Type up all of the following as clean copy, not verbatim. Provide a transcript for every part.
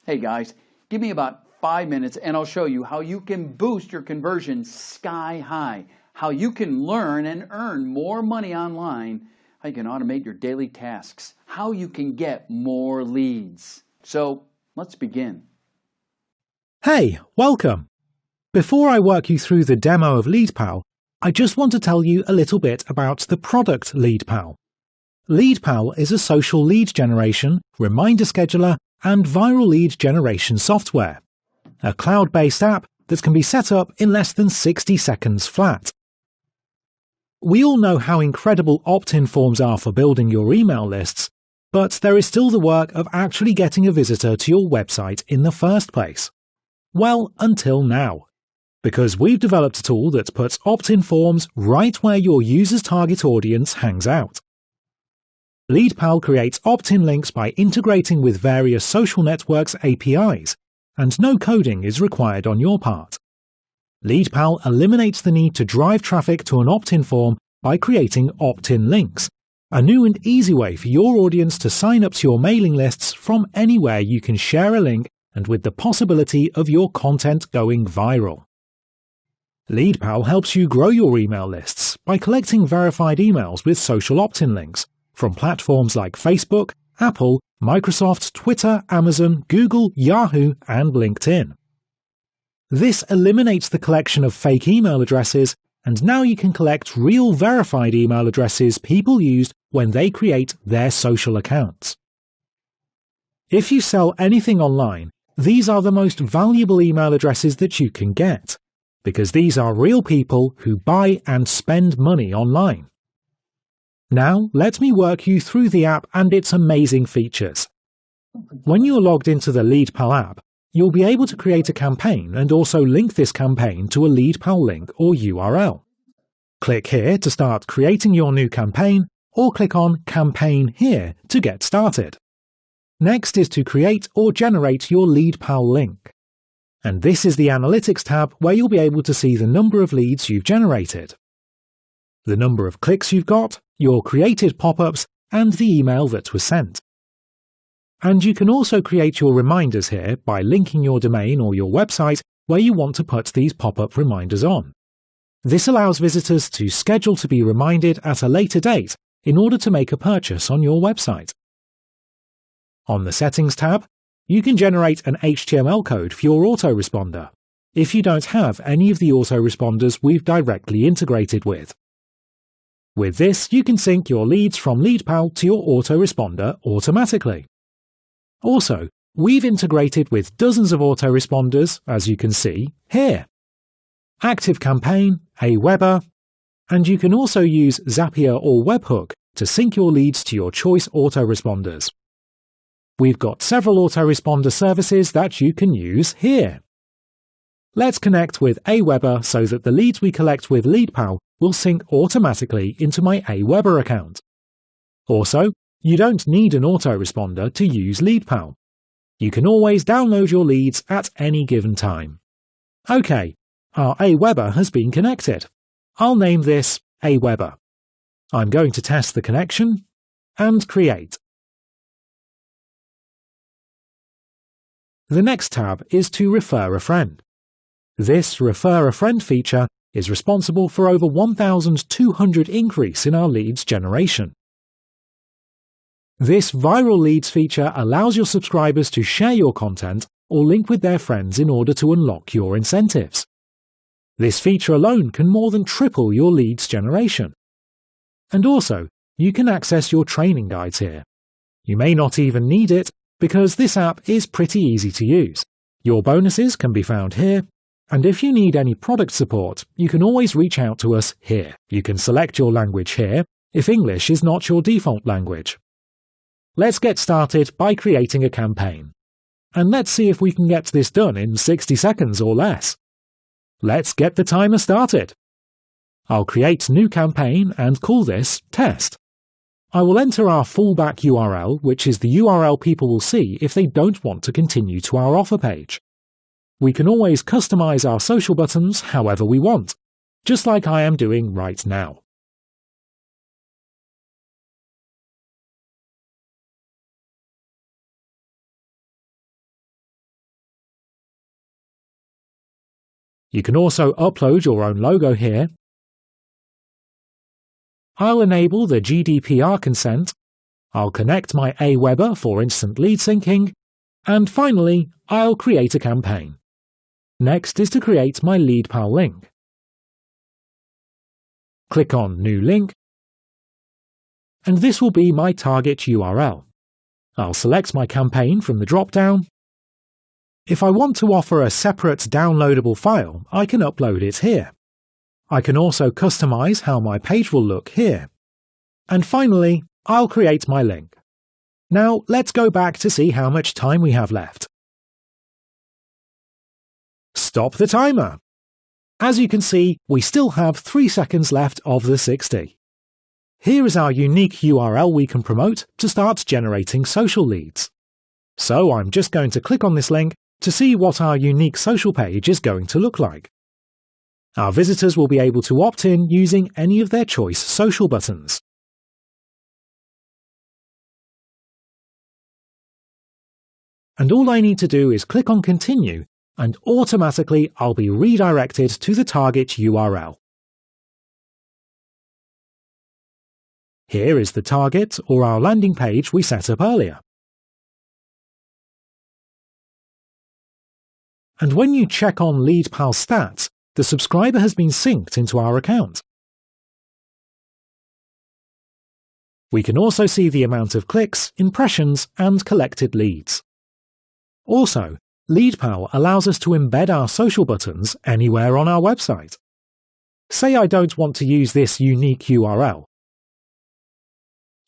Hey guys, give me about 5 minutes and I'll show you how you can boost your conversion sky high, how you can learn and earn more money online, how you can automate your daily tasks, how you can get more leads. So let's begin. Hey, welcome! Before I work you through the demo of LeadPal, I just want to tell you a little bit about the product LeadPal. LeadPal is a social lead generation, reminder scheduler, and viral lead generation software. A cloud-based app that can be set up in less than 60 seconds flat. We all know how incredible opt-in forms are for building your email lists, but there is still the work of actually getting a visitor to your website in the first place. Well, until now. Because we've developed a tool that puts opt-in forms right where your user's target audience hangs out. LeadPal creates opt-in links by integrating with various social networks' APIs, and no coding is required on your part. LeadPal eliminates the need to drive traffic to an opt-in form by creating opt-in links, a new and easy way for your audience to sign up to your mailing lists from anywhere you can share a link and with the possibility of your content going viral. LeadPal helps you grow your email lists by collecting verified emails with social opt-in links from platforms like Facebook, Apple, Microsoft, Twitter, Amazon, Google, Yahoo, and LinkedIn. This eliminates the collection of fake email addresses, and now you can collect real verified email addresses people used when they create their social accounts. If you sell anything online, these are the most valuable email addresses that you can get, because these are real people who buy and spend money online. Now, let me work you through the app and its amazing features. When you're logged into the LeadPal app, you'll be able to create a campaign and also link this campaign to a LeadPal link or URL. Click here to start creating your new campaign, or click on Campaign here to get started. Next is to create or generate your LeadPal link. And this is the Analytics tab where you'll be able to see the number of leads you've generated, the number of clicks you've got, your created pop-ups, and the email that was sent. And you can also create your reminders here by linking your domain or your website where you want to put these pop-up reminders on. This allows visitors to schedule to be reminded at a later date in order to make a purchase on your website. On the Settings tab, you can generate an HTML code for your autoresponder, if you don't have any of the autoresponders we've directly integrated with. With this, you can sync your leads from LeadPal to your autoresponder automatically. Also, we've integrated with dozens of autoresponders, as you can see here. ActiveCampaign, Aweber, and you can also use Zapier or Webhook to sync your leads to your choice autoresponders. We've got several autoresponder services that you can use here. Let's connect with Aweber so that the leads we collect with LeadPal will sync automatically into my Aweber account. Also, you don't need an autoresponder to use LeadPal. You can always download your leads at any given time. OK, our Aweber has been connected. I'll name this Aweber. I'm going to test the connection and create. The next tab is to refer a friend. This Refer a Friend feature is responsible for over 1,200 increase in our leads generation. This viral leads feature allows your subscribers to share your content or link with their friends in order to unlock your incentives. This feature alone can more than triple your leads generation. And also, you can access your training guides here. You may not even need it because this app is pretty easy to use. Your bonuses can be found here. And if you need any product support, you can always reach out to us here. You can select your language here, if English is not your default language. Let's get started by creating a campaign. And let's see if we can get this done in 60 seconds or less. Let's get the timer started. I'll create new campaign and call this Test. I will enter our fallback URL, which is the URL people will see if they don't want to continue to our offer page. We can always customize our social buttons however we want, just like I am doing right now. You can also upload your own logo here. I'll enable the GDPR consent. I'll connect my Aweber for instant lead syncing. And finally, I'll create a campaign. Next is to create my LeadPal link. Click on New Link, and this will be my target URL. I'll select my campaign from the drop-down. If I want to offer a separate downloadable file, I can upload it here. I can also customize how my page will look here. And finally, I'll create my link. Now let's go back to see how much time we have left. Stop the timer. As you can see, we still have 3 seconds left of the 60. Here is our unique URL we can promote to start generating social leads. So I'm just going to click on this link to see what our unique social page is going to look like. Our visitors will be able to opt in using any of their choice social buttons. And all I need to do is click on Continue, and automatically I'll be redirected to the target URL. Here is the target or our landing page we set up earlier. And when you check on LeadPal stats, the subscriber has been synced into our account. We can also see the amount of clicks, impressions, and collected leads. Also, LeadPal allows us to embed our social buttons anywhere on our website. Say I don't want to use this unique URL,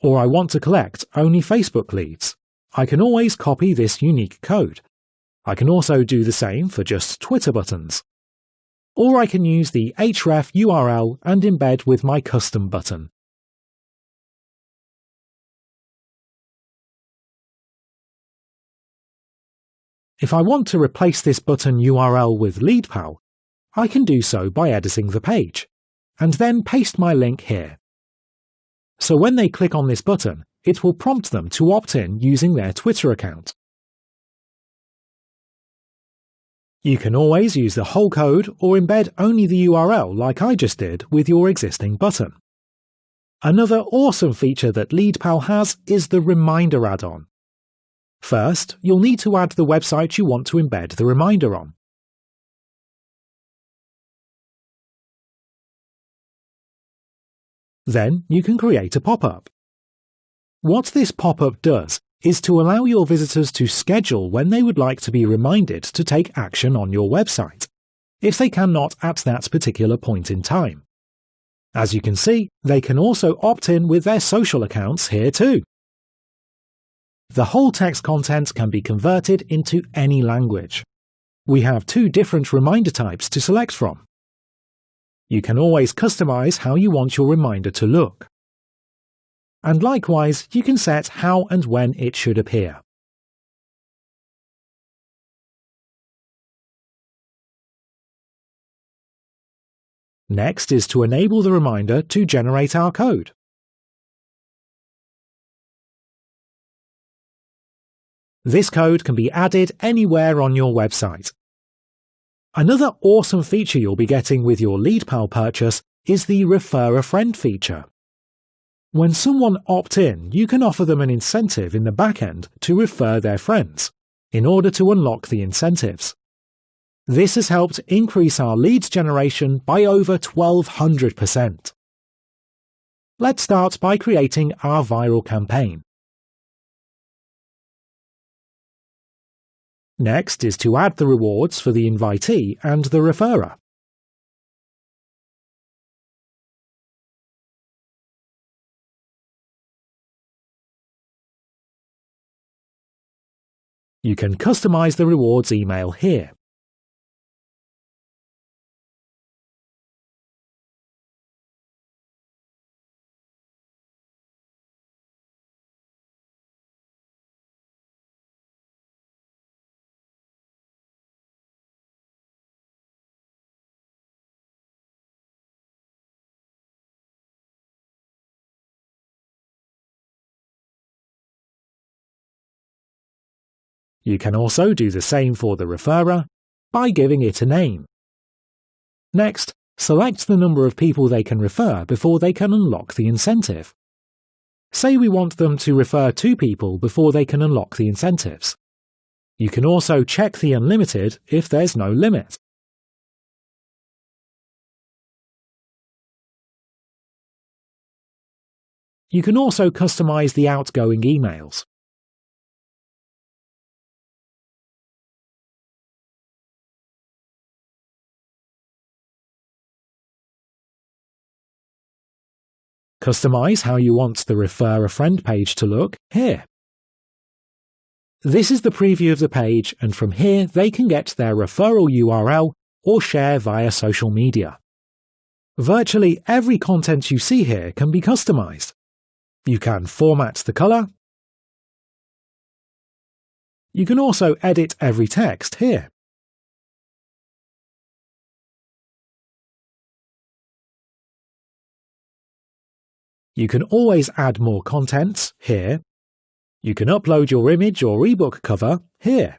or I want to collect only Facebook leads. I can always copy this unique code. I can also do the same for just Twitter buttons. Or I can use the href URL and embed with my custom button. If I want to replace this button URL with LeadPal, I can do so by editing the page, and then paste my link here. So when they click on this button, it will prompt them to opt in using their Twitter account. You can always use the whole code or embed only the URL like I just did with your existing button. Another awesome feature that LeadPal has is the Reminder add-on. First, you'll need to add the website you want to embed the reminder on. Then you can create a pop-up. What this pop-up does is to allow your visitors to schedule when they would like to be reminded to take action on your website, if they cannot at that particular point in time. As you can see, they can also opt in with their social accounts here too. The whole text content can be converted into any language. We have 2 different reminder types to select from. You can always customize how you want your reminder to look. And likewise, you can set how and when it should appear. Next is to enable the reminder to generate our code. This code can be added anywhere on your website. Another awesome feature you'll be getting with your LeadPal purchase is the Refer a Friend feature. When someone opts in, you can offer them an incentive in the backend to refer their friends, in order to unlock the incentives. This has helped increase our leads generation by over 1,200%. Let's start by creating our viral campaign. Next is to add the rewards for the invitee and the referrer. You can customize the rewards email here. You can also do the same for the referrer by giving it a name. Next, select the number of people they can refer before they can unlock the incentive. Say we want them to refer 2 people before they can unlock the incentives. You can also check the unlimited if there's no limit. You can also customize the outgoing emails. Customize how you want the Refer a Friend page to look here. This is the preview of the page, and from here they can get their referral URL or share via social media. Virtually every content you see here can be customized. You can format the color. You can also edit every text here. You can always add more contents here. You can upload your image or ebook cover here.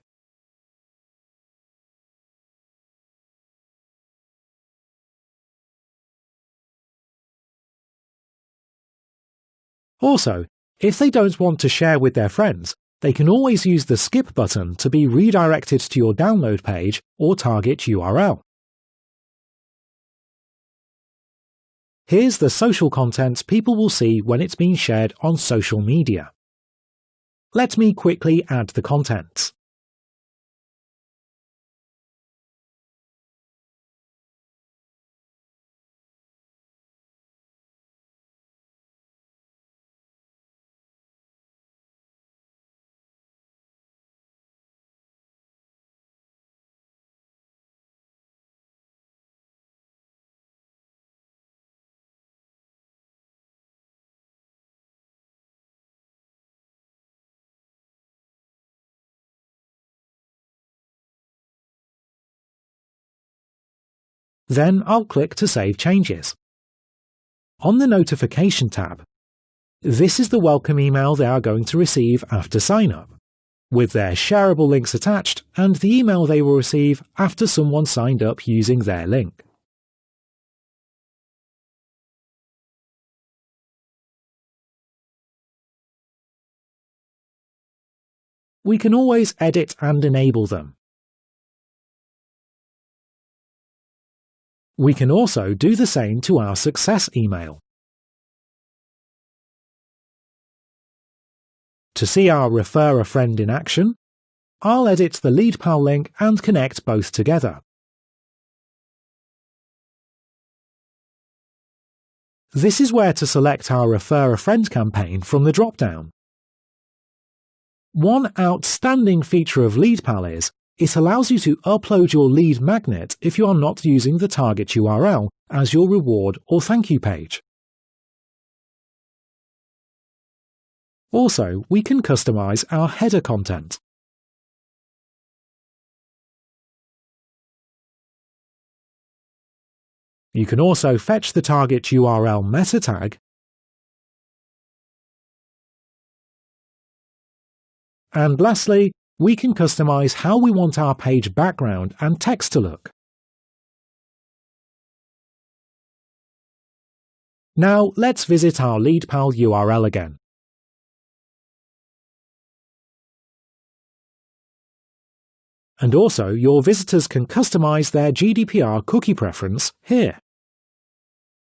Also, if they don't want to share with their friends, they can always use the skip button to be redirected to your download page or target URL. Here's the social content people will see when it's being shared on social media. Let me quickly add the contents. Then I'll click to save changes. On the Notification tab, this is the welcome email they are going to receive after sign-up, with their shareable links attached and the email they will receive after someone signed up using their link. We can always edit and enable them. We can also do the same to our success email. To see our Refer a Friend in action, I'll edit the LeadPal link and connect both together. This is where to select our Refer a Friend campaign from the drop-down. One outstanding feature of LeadPal is it allows you to upload your lead magnet if you are not using the target URL as your reward or thank you page. Also, we can customize our header content. You can also fetch the target URL meta tag and lastly, we can customize how we want our page background and text to look. Now let's visit our LeadPal URL again. And also, your visitors can customize their GDPR cookie preference here.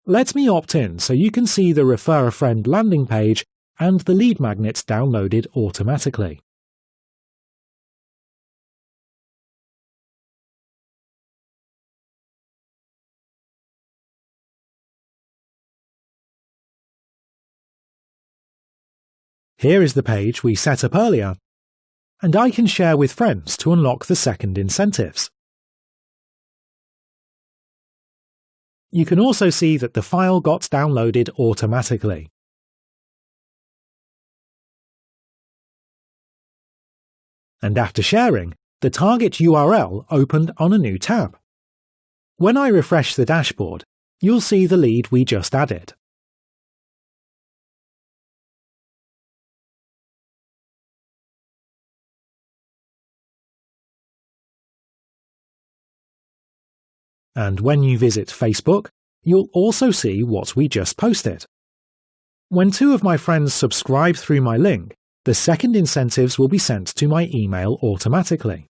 Let me opt in so you can see the Refer a Friend landing page and the lead magnets downloaded automatically. Here is the page we set up earlier, and I can share with friends to unlock the second incentives. You can also see that the file got downloaded automatically. And after sharing, the target URL opened on a new tab. When I refresh the dashboard, you'll see the lead we just added. And when you visit Facebook, you'll also see what we just posted. When 2 of my friends subscribe through my link, the second incentives will be sent to my email automatically.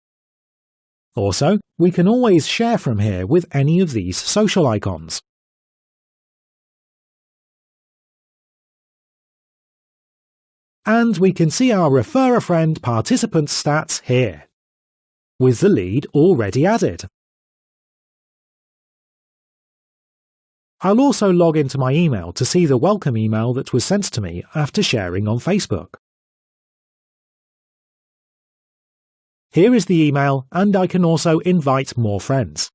Also, we can always share from here with any of these social icons. And we can see our Refer a Friend participant stats here, with the lead already added. I'll also log into my email to see the welcome email that was sent to me after sharing on Facebook. Here is the email, and I can also invite more friends.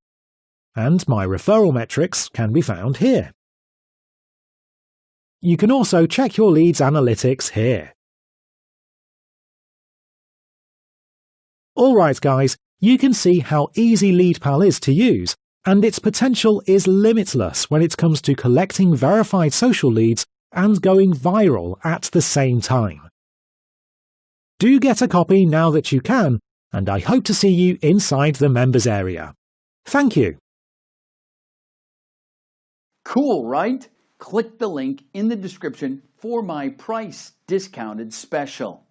And my referral metrics can be found here. You can also check your leads analytics here. Alright guys, you can see how easy LeadPal is to use, and its potential is limitless when it comes to collecting verified social leads and going viral at the same time. Do get a copy now that you can, and I hope to see you inside the members area. Thank you. Cool, right? Click the link in the description for my price discounted special.